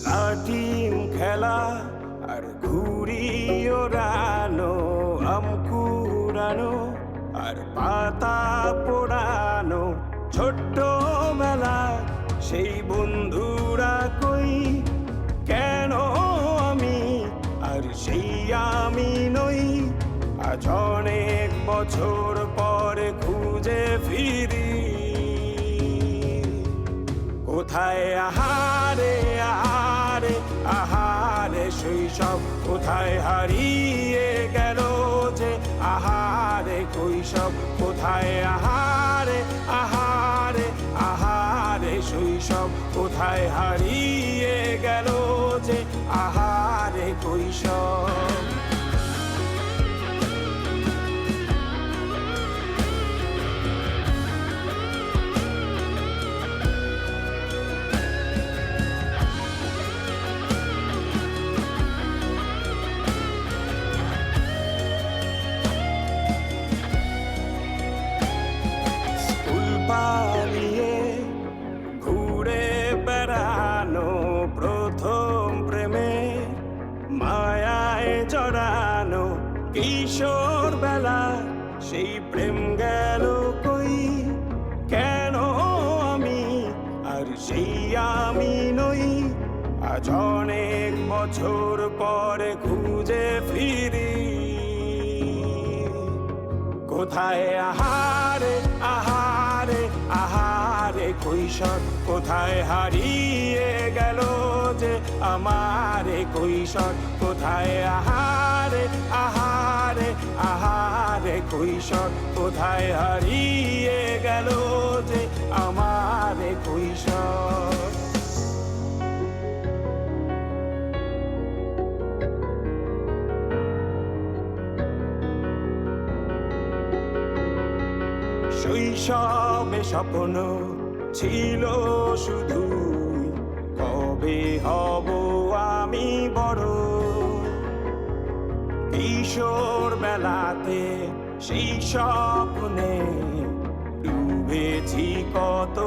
লাটিম খেলা আর ঘুড়ি ওড়ানো, আম কুড়ানো আর পাতা পোড়ানো, ছোট্টবেলা সেই বন্ধুরা কই, কেন আমি আর সেই আমি নই। আজ অনেক বছর পরে খুঁজে ফিরি, কোথায় আহারে আহারে আহারে শৈশব, কোথায় হারিয়ে গেল যে আহারে কৈশব, কোথায় আহারে আহারে আহারে শৈশব, কোথায় হারিয়ে গেল যে আহারে কৈশব। পালিয়ে ঘুরে বেড়ানো, প্রথম প্রেমে মায়ায় জড়ানো, কিশোর বেলা সেই প্রেম গেল কই, কেন আমি আর সেই আমি নই। আজ অনেক বছর পরে খুঁজে ফিরি, কোথায় আহারে আহারে আহারে কৈশোর, কোথায় হারিয়ে গেল যে আমারে কৈশোর, কোথায় আহারে আহারে আহারে কৈশোর, কোথায় হারিয়ে গেল যে আমারে কৈশোর। শৈশবে স্বপ্ন ছিল শুধু, কবে হব আমি বড়। কিশোর বেলাতে সেই স্বপ্নে ডুবেছি কত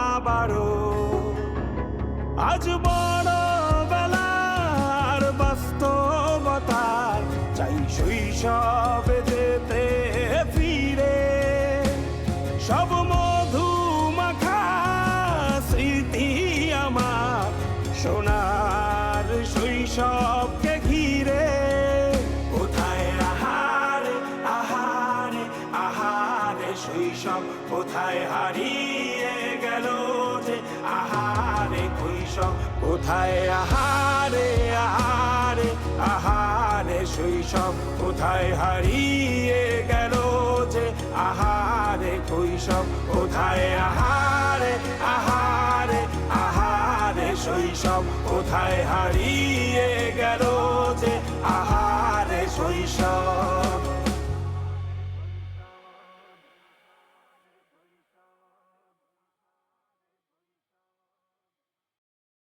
আবারও, আজ বড় বেলার বাস্তবতার চাই শৈশবে যেতে ফিরে। সব মধু মাখা স্মৃতি আমার সোনার শৈশবকে ঘিরে, কোথায় আহারে আহারে আহারে শৈশব, কোথায় হারিয়ে গেল যে আহারে কৈশোর, কোথায় আহারে আহারে আহারে শৈশব, কোথায় হারিয়ে গেল যে আহারে কৈশোর, কোথায় আহারে আহারে আহারে শৈশব, কোথায় হারিয়ে গেল যে আহারে শৈশব।